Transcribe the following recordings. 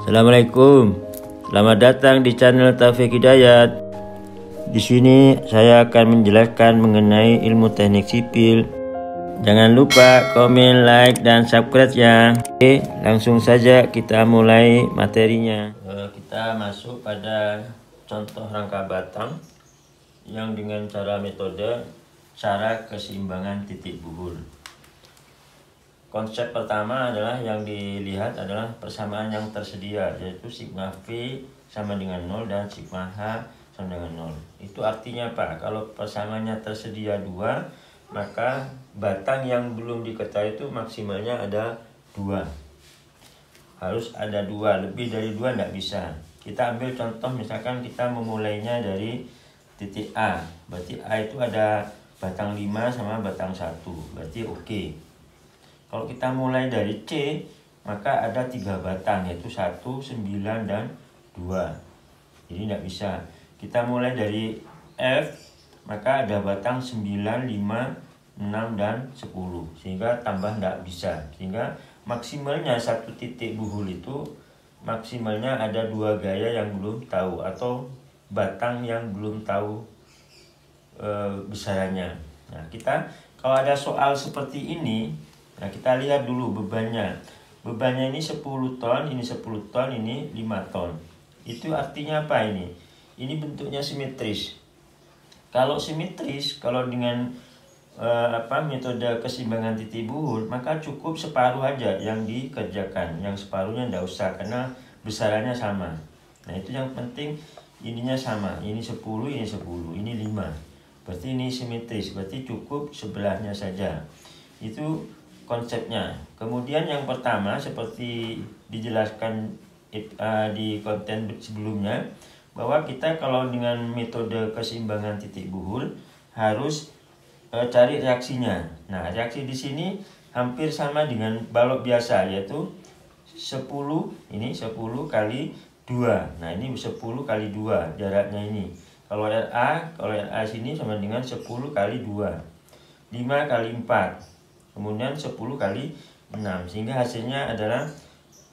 Assalamualaikum. Selamat datang di channel Taufik Hidayat. Di sini saya akan menjelaskan mengenai ilmu teknik sipil. Jangan lupa komen, like, dan subscribe ya. Oke, langsung saja kita mulai materinya. Kita masuk pada contoh rangka batang yang dengan metode cara keseimbangan titik buhul. Konsep pertama adalah yang dilihat adalah persamaan yang tersedia, yaitu sigma V sama dengan 0 dan sigma H sama dengan 0. Itu artinya apa? Kalau persamaannya tersedia 2, maka batang yang belum diketahui itu maksimalnya ada 2. Harus ada 2, lebih dari 2 tidak bisa. Kita ambil contoh, misalkan kita memulainya dari titik A. Berarti A itu ada batang 5 sama batang 1, berarti oke. Kalau kita mulai dari C, maka ada 3 batang, yaitu 1, 9, dan 2. Jadi tidak bisa. Kita mulai dari F, maka ada batang 9, 5, 6, dan 10. Sehingga tambah tidak bisa. Sehingga maksimalnya satu titik buhul itu, maksimalnya ada 2 gaya yang belum tahu, atau batang yang belum tahu besarannya. Nah, kita kalau ada soal seperti ini, nah kita lihat dulu bebannya. Bebannya ini 10 ton, ini 10 ton, ini 5 ton. Itu artinya apa ini? Ini bentuknya simetris. Kalau simetris, kalau dengan metode keseimbangan titik buhul, maka cukup separuh aja yang dikerjakan. Yang separuhnya tidak usah karena besarannya sama. Nah, itu yang penting ininya sama. Ini 10, ini 10, ini 5. Berarti ini simetris, berarti cukup sebelahnya saja. Itu konsepnya. Kemudian yang pertama seperti dijelaskan di konten sebelumnya, bahwa kita kalau dengan metode keseimbangan titik buhul harus cari reaksinya. Nah, reaksi di sini hampir sama dengan balok biasa, yaitu 10, ini 10 kali 2. Nah, ini 10 kali 2 jaraknya ini. Kalau RA sini sama dengan 10 kali 2. 5 kali 4. Kemudian 10 kali 6, sehingga hasilnya adalah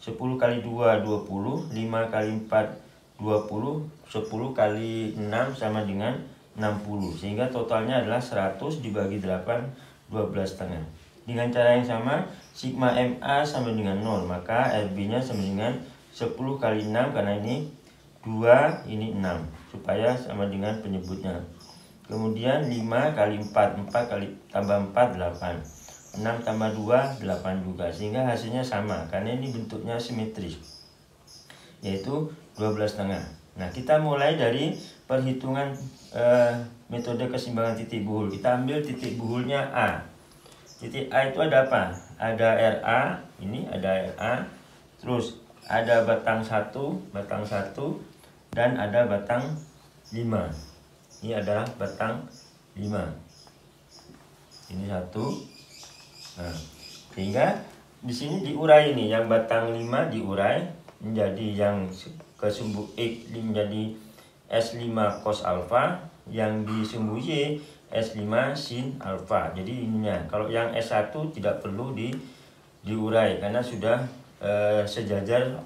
10 kali 2, 20, 5 kali 4, 20, 10 kali 6 sama dengan 60, sehingga totalnya adalah 100 dibagi 8, 12,5. Dengan cara yang sama, sigma MA sama dengan 0, maka RB nya sama dengan 10 kali 6, karena ini 2, ini 6, supaya sama dengan penyebutnya. Kemudian 5 kali 4, 4 kali tambah 4, 8. 6 tambah 2, 8 juga, sehingga hasilnya sama karena ini bentuknya simetris, yaitu 12,5. Nah, kita mulai dari perhitungan metode keseimbangan titik buhul. Kita ambil titik buhulnya A. Titik A itu ada apa? Ada RA, ini ada RA, terus ada batang 1, dan ada batang 5. Ini adalah batang 5. Ini 1. Nah, sehingga di sini diurai ini, yang batang 5 diurai menjadi yang ke sumbu X menjadi S5 cos alpha, yang di sumbu Y S5 sin alpha. Jadi ininya, kalau yang S1 tidak perlu diurai karena sudah sejajar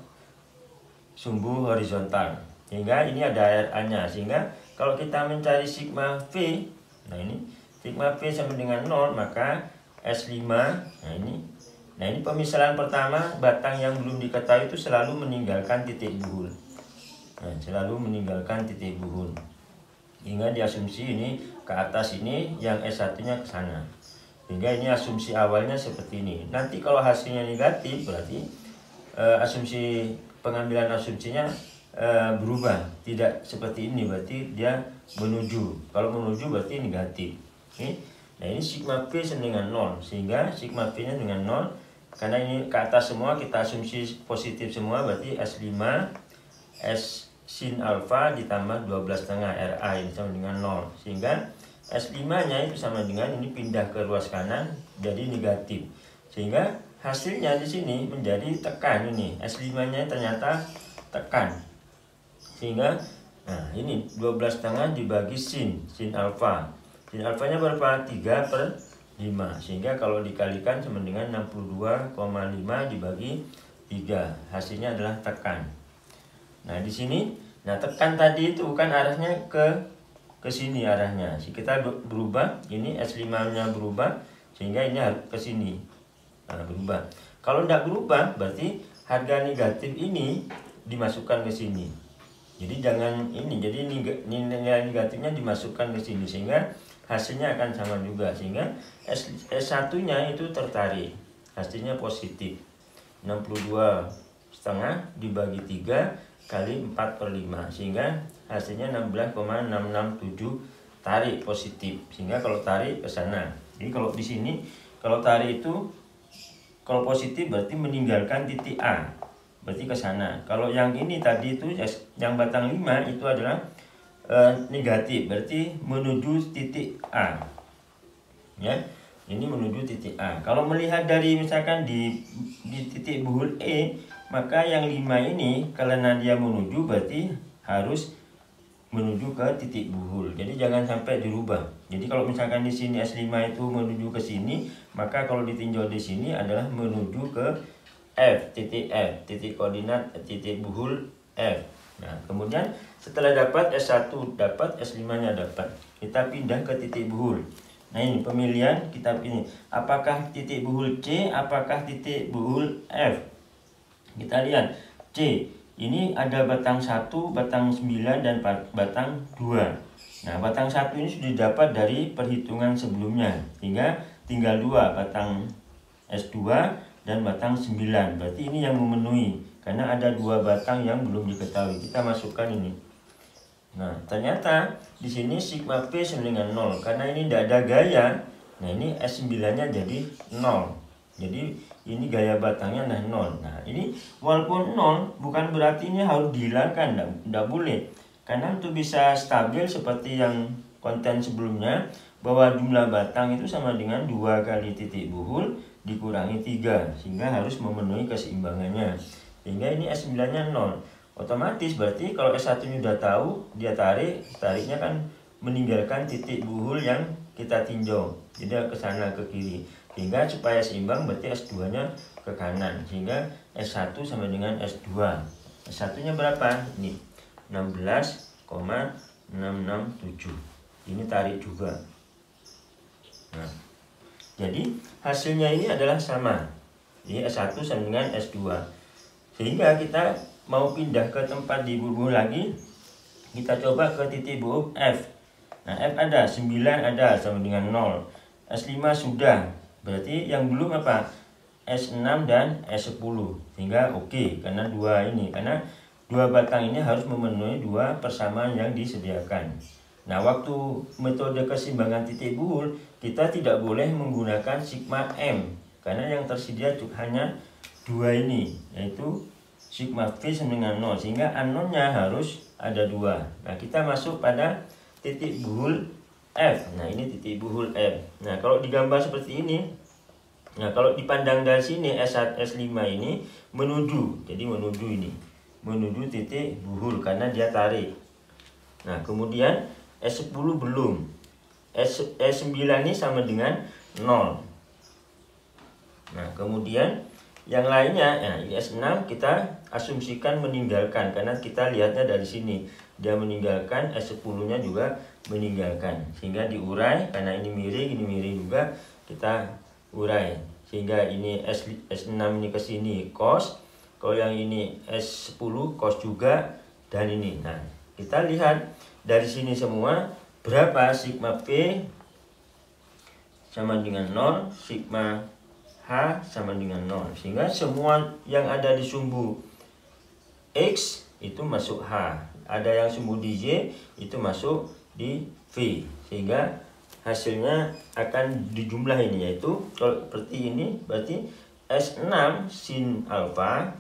sumbu horizontal. Sehingga ini ada RA-nya, sehingga kalau kita mencari sigma V, nah ini sigma V sama dengan 0, maka S5, nah ini pemisahan pertama, batang yang belum diketahui itu selalu meninggalkan titik buhul. Nah, selalu meninggalkan titik buhul. Hingga diasumsi ini ke atas ini, yang S1 nya ke sana. Hingga ini asumsi awalnya seperti ini. Nanti kalau hasilnya negatif, berarti asumsi pengambilan asumsinya berubah. Tidak seperti ini, berarti dia menuju. Kalau menuju berarti negatif. Oke. Nah, ini sigma V sama dengan 0, sehingga sigma V nya dengan 0, karena ini ke atas semua kita asumsi positif semua, berarti S5 S sin alpha ditambah 12,5 RA ini sama dengan 0, sehingga S5 nya itu sama dengan ini pindah ke ruas kanan jadi negatif, sehingga hasilnya di sini menjadi tekan. Ini S5 nya ternyata tekan, sehingga nah ini 12,5 dibagi sin alpha. Sin alfanya berapa? 3/5, sehingga kalau dikalikan sama dengan 62,5 dibagi 3. Hasilnya adalah tekan. Nah, di sini, nah tekan tadi itu bukan arahnya ke sini arahnya. Kita berubah, ini S5-nya berubah sehingga ini ke sini. Nah, berubah. Kalau tidak berubah berarti harga negatif ini dimasukkan ke sini. Jadi jangan ini, jadi nilai negatifnya dimasukkan ke sini sehingga hasilnya akan sama juga, sehingga S1-nya itu tertarik. Hasilnya positif. 62,5 dibagi 3 kali 4/5 sehingga hasilnya 16,667 tarik positif. Sehingga kalau tarik ke sana. Jadi kalau di sini kalau tarik itu kalau positif berarti meninggalkan titik A, berarti ke sana. Kalau yang ini tadi itu yang batang 5 itu adalah negatif, berarti menuju titik A. Ya, ini menuju titik A. Kalau melihat dari misalkan di titik buhul E, maka yang 5 ini karena dia menuju berarti harus menuju ke titik buhul. Jadi jangan sampai dirubah. Jadi kalau misalkan di sini S5 itu menuju ke sini, maka kalau ditinjau di sini adalah menuju ke F, titik koordinat titik buhul F. Nah, kemudian setelah dapat S1 dapat, S5-nya dapat, kita pindah ke titik buhul. Nah, ini pemilihan kita pilih apakah titik buhul C, apakah titik buhul F. Kita lihat C. Ini ada batang 1, batang 9, dan batang 2. Nah, batang 1 ini sudah didapat dari perhitungan sebelumnya. Hingga tinggal 2, batang S2 dan batang 9. Berarti ini yang memenuhi. Karena ada 2 batang yang belum diketahui. Kita masukkan ini. Nah, ternyata di sini sigma P sama dengan 0. Karena ini tidak ada gaya. Nah, ini S9-nya jadi 0. Jadi ini gaya batangnya adalah 0. Nah, ini walaupun 0 bukan berarti ini harus dihilangkan, tidak boleh. Karena untuk bisa stabil seperti yang konten sebelumnya, bahwa jumlah batang itu sama dengan 2 kali titik buhul dikurangi 3, sehingga harus memenuhi keseimbangannya. Sehingga ini S9-nya 0. Otomatis berarti kalau S1 ini sudah tahu, dia tariknya kan meninggalkan titik buhul yang kita tinjau. Jadi ke sana, ke kiri. Sehingga supaya seimbang berarti S2-nya ke kanan. Sehingga S1 sama dengan S2. S1-nya berapa? Ini 16,667. Ini tarik juga. Nah, jadi hasilnya ini adalah sama. Jadi S1 sama dengan S2. Sehingga kita mau pindah ke tempat di buhul lagi. Kita coba ke titik buhul F. Nah, F ada, 9 ada sama dengan 0. S5 sudah. Berarti yang belum apa? S6 dan S10. Sehingga oke, karena 2 ini. Karena 2 batang ini harus memenuhi 2 persamaan yang disediakan. Nah, waktu metode keseimbangan titik buhul, kita tidak boleh menggunakan sigma M. Karena yang tersedia hanya 2 ini, yaitu sigma V sama dengan 0. Sehingga anomnya harus ada 2. Nah, kita masuk pada titik buhul F. Nah, ini titik buhul F. Nah, kalau digambar seperti ini, nah kalau dipandang dari sini S1, S5 ini menuju, jadi menuju ini, menuju titik buhul karena dia tarik. Nah, kemudian S10 belum, S9 ini sama dengan 0. Nah, kemudian yang lainnya, nah S6 kita asumsikan meninggalkan karena kita lihatnya dari sini dia meninggalkan, S10-nya juga meninggalkan, sehingga diurai karena ini miring juga kita urai, sehingga ini S6 ini ke sini cos, kalau yang ini S10 cos juga, dan ini. Nah, kita lihat dari sini semua berapa sigma P sama dengan 0, sigma H sama dengan 0, sehingga semua yang ada di sumbu X itu masuk H, ada yang sumbu di Y itu masuk di V, sehingga hasilnya akan dijumlah ini, yaitu kalau seperti ini berarti S6 sin alfa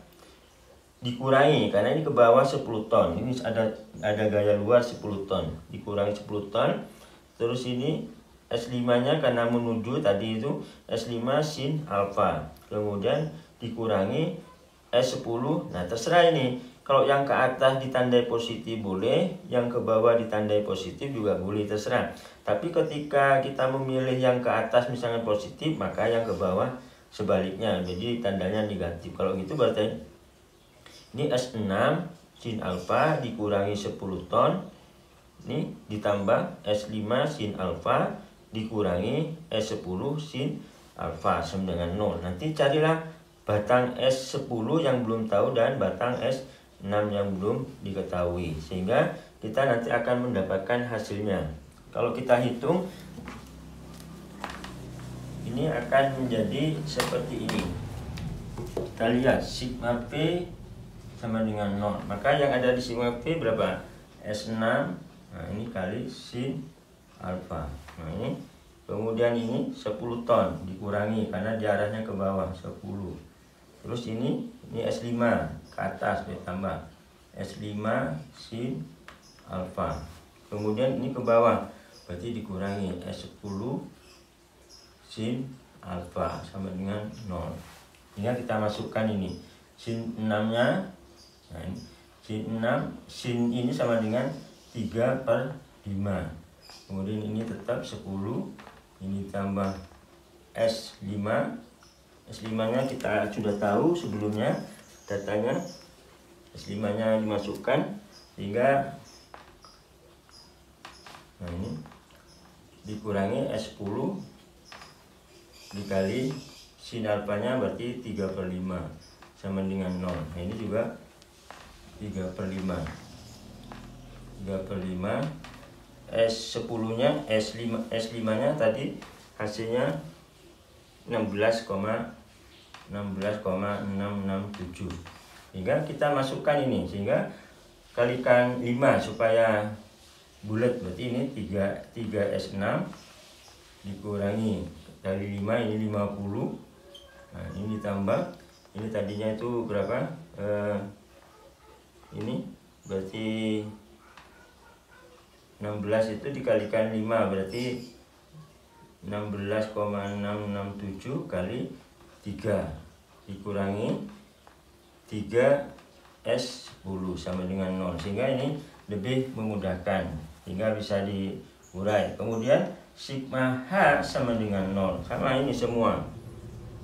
dikurangi karena ini ke bawah 10 ton, ini ada gaya luar 10 ton, dikurangi 10 ton, terus ini S5-nya karena menuju tadi itu S5 sin alfa, kemudian dikurangi S10. Nah, terserah ini. Kalau yang ke atas ditandai positif boleh, yang ke bawah ditandai positif juga boleh, terserah. Tapi ketika kita memilih yang ke atas misalnya positif, maka yang ke bawah sebaliknya, jadi tandanya negatif. Kalau gitu berarti ini S6 sin alfa dikurangi 10 ton, ini ditambah S5 sin alfa dikurangi S10 sin alfa sama dengan 0. Nanti carilah batang S10 yang belum tahu dan batang S6 yang belum diketahui, sehingga kita nanti akan mendapatkan hasilnya. Kalau kita hitung, ini akan menjadi seperti ini. Kita lihat sigma P sama dengan 0. Maka yang ada di sigma P berapa? S6. Nah, ini kali sin alfa. Nah, ini. Kemudian ini 10 ton dikurangi karena diarahnya ke bawah 10. Terus ini S5 ke atas ditambah S5 sin alfa. Kemudian ini ke bawah, berarti dikurangi S10 sin alfa sama dengan 0. Sehingga kita masukkan ini sin 6-nya. Nah, ini sin 6, sin ini sama dengan 3/5. Kemudian ini tetap 10. Ini tambah S5. S5-nya kita sudah tahu sebelumnya datanya. S5-nya dimasukkan sehingga nah ini dikurangi S10 dikali sin alfanya berarti 3/5 sama dengan 0. Nah, ini juga 3/5. S10 nya S5 nya tadi hasilnya 16,667. Sehingga kita masukkan ini, sehingga kalikan 5 supaya bulat, berarti ini 3S6 dikurangi dari 5 ini 50. Nah, ini ditambah ini tadinya itu berapa? Ini berarti 16 itu dikalikan 5 berarti 16,667 kali 3 dikurangi 3S10 sama dengan 0, sehingga ini lebih memudahkan hingga bisa diurai. Kemudian sigma H sama dengan 0, sama ini semua,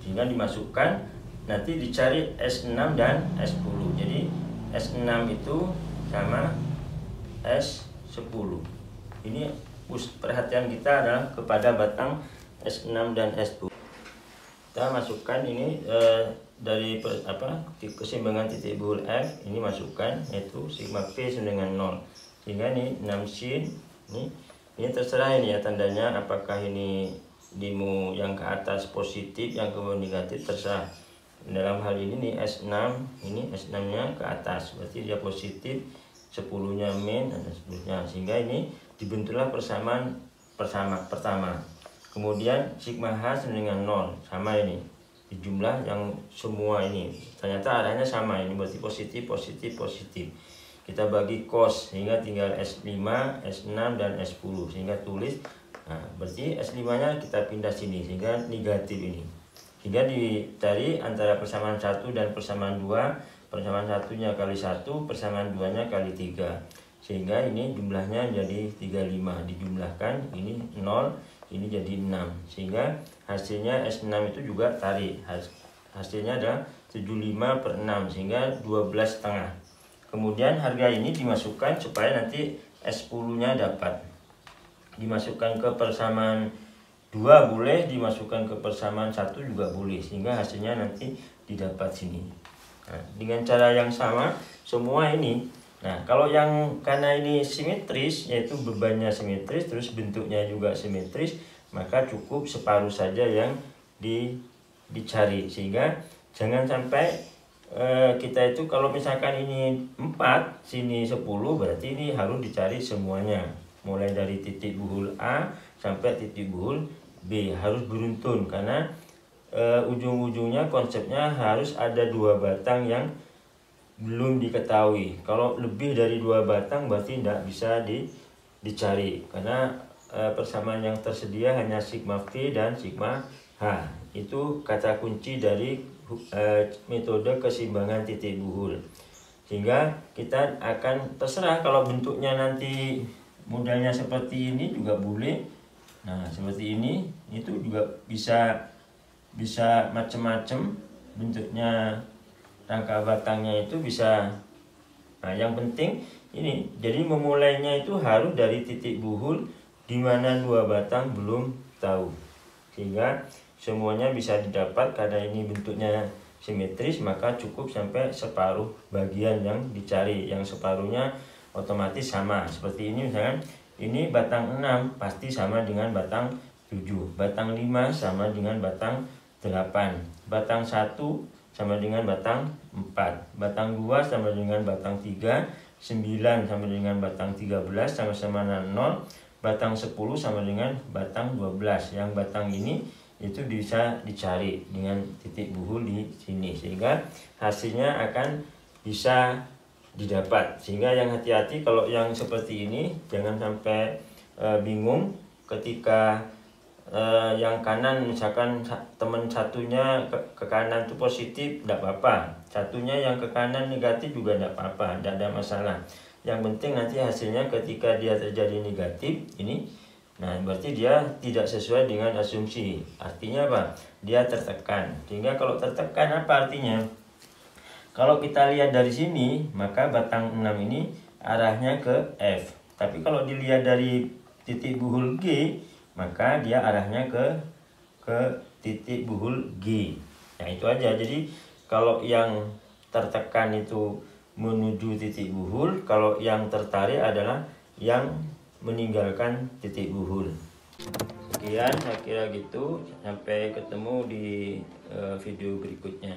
sehingga dimasukkan, nanti dicari S6 dan S10. Jadi S6 itu sama S10. Ini perhatian kita adalah kepada batang S6 dan S10. Kita masukkan ini dari keseimbangan titik buhul F, ini masukkan yaitu sigma P sama dengan 0. Sehingga ini 6 sin, ini terserah ini ya tandanya, apakah ini demo yang ke atas positif, yang ke bawah negatif, terserah. Dalam hal ini nih S6, ini S6-nya ke atas, berarti dia positif, 10-nya min dan seterusnya, sehingga ini dibentuklah persamaan pertama. Kemudian sigma H sama dengan 0, sama ini di jumlah yang semua ini ternyata arahnya sama, ini berarti positif. Kita bagi cos sehingga tinggal S5, S6 dan S10, sehingga tulis. Nah, berarti S5-nya kita pindah sini sehingga negatif ini. Sehingga dicari antara persamaan 1 dan persamaan 2. Persamaan 1-nya kali 1, persamaan 2-nya kali 3. Sehingga ini jumlahnya jadi 35. Dijumlahkan ini 0, ini jadi 6. Sehingga hasilnya S6 itu juga tarik. Hasilnya ada 75/6, sehingga 12,5. Kemudian harga ini dimasukkan supaya nanti S10-nya dapat. Dimasukkan ke persamaan 2 boleh, dimasukkan ke persamaan 1 juga boleh, sehingga hasilnya nanti didapat sini. Nah, dengan cara yang sama semua ini. Nah, kalau yang karena ini simetris, yaitu bebannya simetris, terus bentuknya juga simetris, maka cukup separuh saja yang dicari. Sehingga jangan sampai kita itu kalau misalkan ini 4, sini 10, berarti ini harus dicari semuanya. Mulai dari titik buhul A sampai titik buhul B, harus beruntun, karena ujung-ujungnya konsepnya harus ada 2 batang yang belum diketahui. Kalau lebih dari 2 batang berarti tidak bisa dicari, karena persamaan yang tersedia hanya sigma V dan sigma H. Itu kata kunci dari metode keseimbangan titik buhul. Sehingga kita akan terserah, kalau bentuknya nanti modelnya seperti ini juga boleh. Nah, seperti ini itu juga bisa bisa macam-macam bentuknya, rangka batangnya itu bisa. Nah, yang penting ini, jadi memulainya itu harus dari titik buhul di mana 2 batang belum tahu, sehingga semuanya bisa didapat. Karena ini bentuknya simetris, maka cukup sampai separuh bagian yang dicari, yang separuhnya otomatis sama. Seperti ini misalkan, ini batang 6 pasti sama dengan batang 7, batang 5 sama dengan batang 8, batang 1 sama dengan batang 4, batang 2 sama dengan batang 3, 9 sama dengan batang 13 sama-sama 0, batang 10 sama dengan batang 12. Yang batang ini itu bisa dicari dengan titik buhul di sini, sehingga hasilnya akan bisa didapat. Sehingga yang hati-hati kalau yang seperti ini, jangan sampai bingung ketika yang kanan misalkan teman satunya ke kanan itu positif, tidak apa-apa, satunya yang ke kanan negatif juga tidak apa-apa, tidak ada masalah. Yang penting nanti hasilnya ketika dia terjadi negatif ini, nah berarti dia tidak sesuai dengan asumsi. Artinya apa? Dia tertekan. Sehingga kalau tertekan apa artinya? Kalau kita lihat dari sini, maka batang 6 ini arahnya ke F. Tapi kalau dilihat dari titik buhul G, maka dia arahnya ke titik buhul G. Nah, itu aja. Jadi kalau yang tertekan itu menuju titik buhul, kalau yang tertarik adalah yang meninggalkan titik buhul. Sekian, saya kira gitu. Sampai ketemu di video berikutnya.